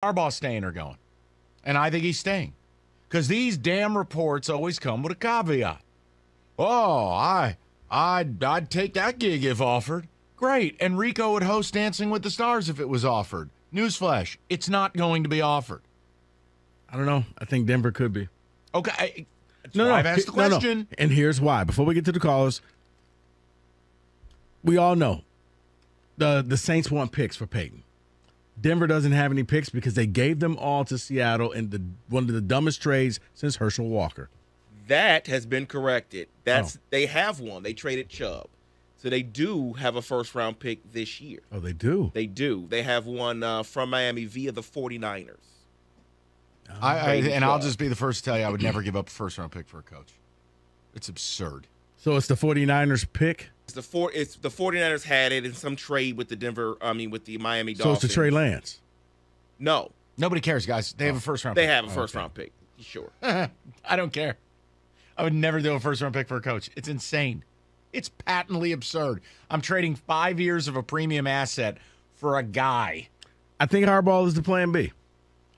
Harbaugh staying or going? And I think he's staying. Because these damn reports always come with a caveat. Oh, I'd take that gig if offered. Great. And Rico would host Dancing with the Stars if it was offered. Newsflash, it's not going to be offered. I don't know. I think Denver could be. Okay. I've asked the question. No. And here's why. Before we get to the callers, we all know the Saints want picks for Peyton. Denver doesn't have any picks because they gave them all to Seattle in one of the dumbest trades since Herschel Walker. That has been corrected. They have one. They traded Chubb. So they do have a first-round pick this year. Oh, they do? They do. They have one from Miami via the 49ers. I'll just be the first to tell you I would never give up a first-round pick for a coach. It's absurd. So it's the 49ers pick? It's the 49ers had it in some trade with the Miami Dolphins. So it's the Trey Lance? No. Nobody cares, guys. They have a first-round pick. They have a first-round pick. Sure. I don't care. I would never do a first-round pick for a coach. It's insane. It's patently absurd. I'm trading 5 years of a premium asset for a guy. I think Harbaugh is the plan B.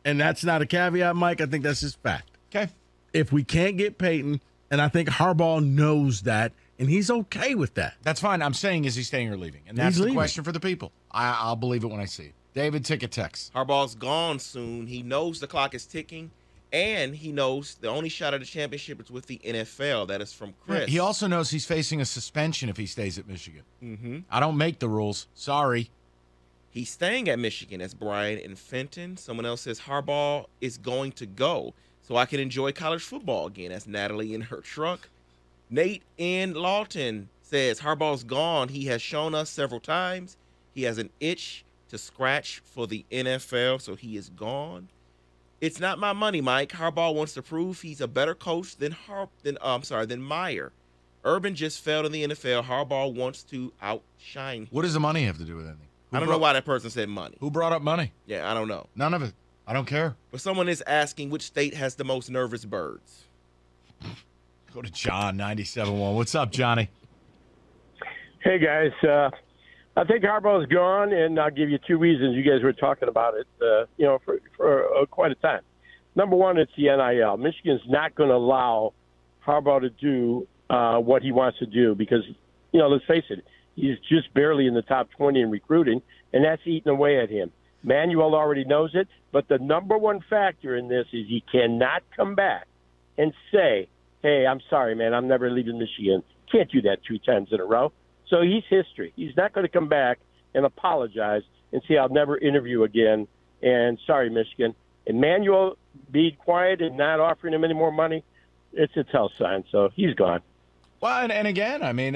And that's not a caveat, Mike. I think that's just fact. Okay. If we can't get Peyton, and I think Harbaugh knows that, and he's okay with that. That's fine. I'm saying, is he staying or leaving? And that's the question for the people. I'll believe it when I see it. David, ticket text. Harbaugh's gone soon. He knows the clock is ticking. And he knows the only shot at the championship is with the NFL. That is from Chris. He also knows he's facing a suspension if he stays at Michigan. Mm-hmm. I don't make the rules. Sorry. He's staying at Michigan. That's Brian in Fenton. Someone else says Harbaugh is going to go so I can enjoy college football again. That's Natalie in her truck. Nate in Lawton says Harbaugh's gone. He has shown us several times he has an itch to scratch for the NFL, so he is gone. It's not my money, Mike. Harbaugh wants to prove he's a better coach than Meyer. Urban just failed in the NFL. Harbaugh wants to outshine him. What does the money have to do with anything? I don't know why that person said money. Who brought up money? Yeah, I don't know. None of it. I don't care. But someone is asking which state has the most nervous birds. Go to John, 97.1. What's up, Johnny? Hey, guys. I think Harbaugh's gone, and I'll give you two reasons. You guys were talking about it, for quite a time. Number one, it's the NIL. Michigan's not going to allow Harbaugh to do what he wants to do because, let's face it, he's just barely in the top 20 in recruiting, and that's eating away at him. Manuel already knows it, but the number one factor in this is he cannot come back and say, hey, I'm sorry, man, I'm never leaving Michigan. Can't do that 2 times in a row. So he's history. He's not going to come back and apologize and say, I'll never interview again, and sorry, Michigan. And Manuel being quiet and not offering him any more money, it's a tell sign. So he's gone. Well, and again, I mean,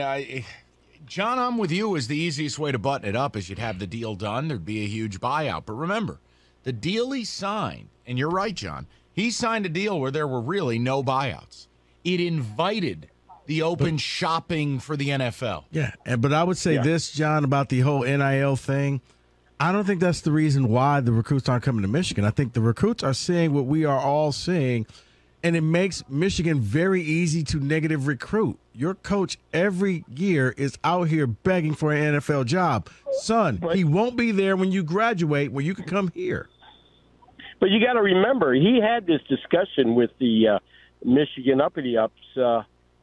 John, I'm with you. Is the easiest way to button it up is you'd have the deal done. There'd be a huge buyout. But remember, the deal he signed, and you're right, John, he signed a deal where there were really no buyouts. It invited the open shopping for the NFL. Yeah, but I would say this, John, about the whole NIL thing. I don't think that's the reason why the recruits aren't coming to Michigan. I think the recruits are seeing what we are all seeing, and it makes Michigan very easy to negative recruit. Your coach every year is out here begging for an NFL job. Son, he won't be there when you graduate, when you can come here. But you got to remember, he had this discussion with the Michigan uppity-ups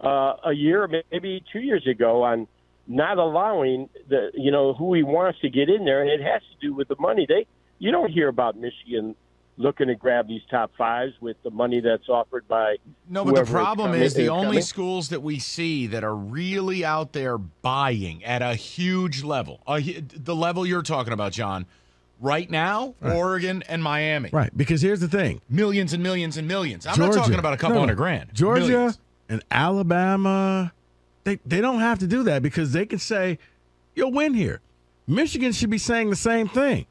a year, maybe 2 years ago, on not allowing who he wants to get in there, and it has to do with the money. You don't hear about Michigan looking to grab these top fives with the money that's offered by. No, but the problem is the only schools that we see that are really out there buying at a huge level, the level you're talking about, John, right now, right. Oregon and Miami. Right, because here's the thing. Millions and millions and millions. I'm not talking about a couple $100,000. Georgia millions. And Alabama, they don't have to do that because they can say, you'll win here. Michigan should be saying the same thing.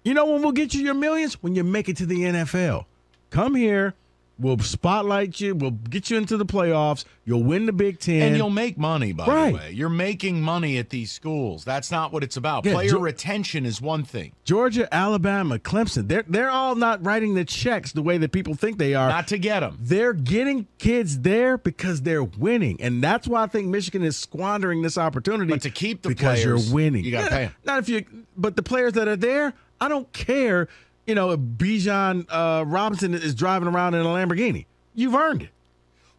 You know when we'll get you your millions? When you make it to the NFL. Come here. We'll spotlight you. We'll get you into the playoffs. You'll win the Big Ten. And you'll make money, by the way. You're making money at these schools. That's not what it's about. Yeah, player retention is one thing. Georgia, Alabama, Clemson, they're all not writing the checks the way that people think they are. Not to get them. They're getting kids there because they're winning. And that's why I think Michigan is squandering this opportunity. But to keep the because players, you're winning. You got to pay them. But the players that are there, I don't care. Bijan Robinson is driving around in a Lamborghini. You've earned it.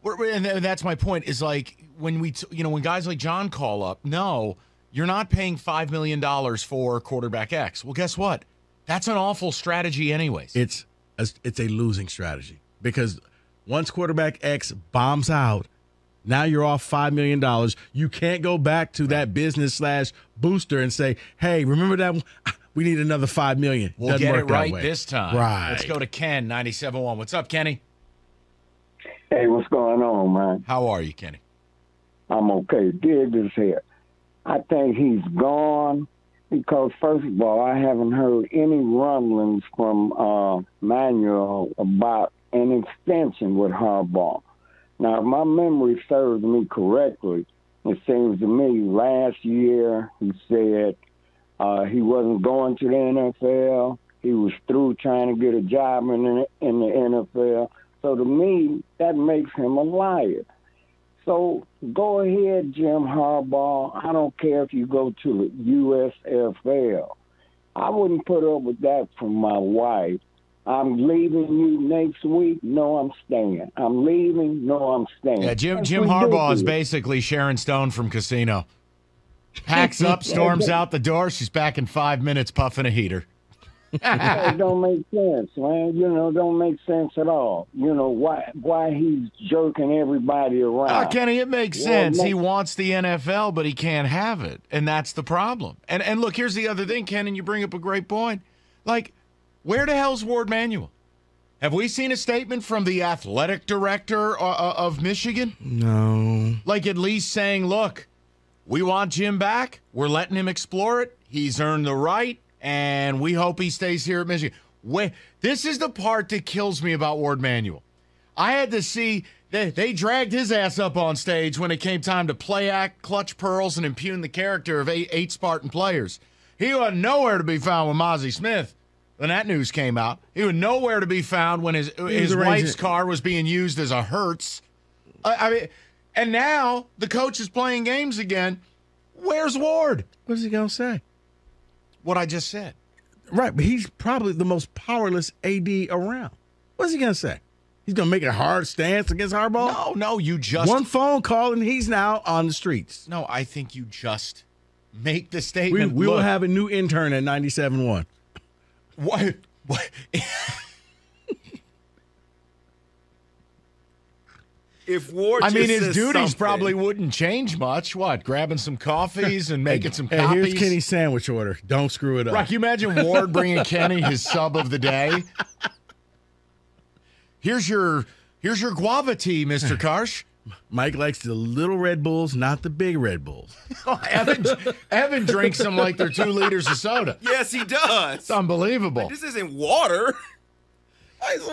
And that's my point. Is like when when guys like John call up, no, you're not paying $5 million for quarterback X. Well, guess what? That's an awful strategy, anyways. It's a losing strategy because once quarterback X bombs out, now you're off $5 million. You can't go back to that business/booster and say, "Hey, remember that? We need another $5 million." We'll get it right this time. Right. Let's go to Ken, 97.1. What's up, Kenny? Hey, what's going on, man? How are you, Kenny? I'm okay. Dig this here. I think he's gone because, first of all, I haven't heard any rumblings from Manuel about an extension with Harbaugh. Now, if my memory serves me correctly, it seems to me last year he said he wasn't going to the NFL. He was through trying to get a job in the NFL. So to me, that makes him a liar. So go ahead, Jim Harbaugh. I don't care if you go to the USFL. I wouldn't put up with that from my wife. I'm leaving you next week. No, I'm staying. I'm leaving. No, I'm staying. Yeah, Jim Harbaugh is basically Sharon Stone from Casino. Packs up, storms out the door. She's back in 5 minutes puffing a heater. It don't make sense, man. Don't make sense at all. Why he's jerking everybody around. Kenny, it makes sense. He wants the NFL, but he can't have it, and that's the problem. And look, here's the other thing, Ken, and you bring up a great point. Like, where the hell's Ward Manuel? Have we seen a statement from the athletic director of Michigan? No. Like at least saying, look, we want Jim back. We're letting him explore it. He's earned the right. And we hope he stays here at Michigan. This is the part that kills me about Ward Manuel. I had to see they dragged his ass up on stage when it came time to play act, clutch pearls, and impugn the character of eight Spartan players. He was nowhere to be found with Mozzie Smith when that news came out. He was nowhere to be found when his wife's car was being used as a Hertz. And now the coach is playing games again. Where's Ward? What's he going to say? What I just said. Right, but he's probably the most powerless AD around. What's he going to say? He's going to make a hard stance against Harbaugh? No, you just... One phone call and he's now on the streets. No, I think you just make the statement. We will have a new intern at 97.1. What? If Ward his duties probably wouldn't change much. What, grabbing some coffees and making some copies? Here's Kenny's sandwich order. Don't screw it up. Right, can you imagine Ward bringing Kenny his sub of the day? Here's your guava tea, Mr. Karsh. Mike likes the little Red Bulls, not the big Red Bulls. Evan drinks them like they're 2 liters of soda. Yes, he does. It's unbelievable. Like, this isn't water.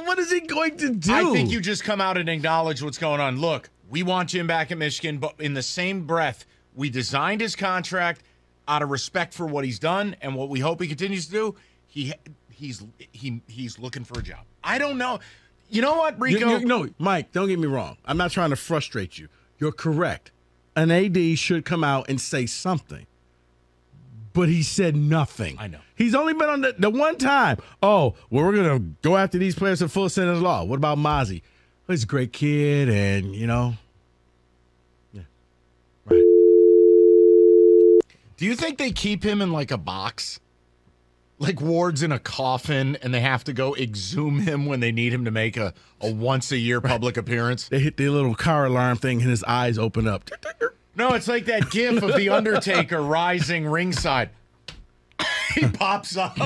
What is he going to do? I think you just come out and acknowledge what's going on. Look, we want Jim back at Michigan, but in the same breath, we designed his contract out of respect for what he's done and what we hope he continues to do. He's looking for a job. I don't know. You know what, Rico? No, Mike, don't get me wrong. I'm not trying to frustrate you. You're correct. An AD should come out and say something. But he said nothing. I know. He's only been on the one time. Oh, well, we're going to go after these players at full sentence law. What about Mozzie? Well, he's a great kid, and, Yeah. Right. Do you think they keep him in, like, a box? Like Ward's in a coffin, and they have to go exhume him when they need him to make a once-a-year public appearance? They hit the little car alarm thing, and his eyes open up. No, it's like that gif of The Undertaker rising ringside. He pops up.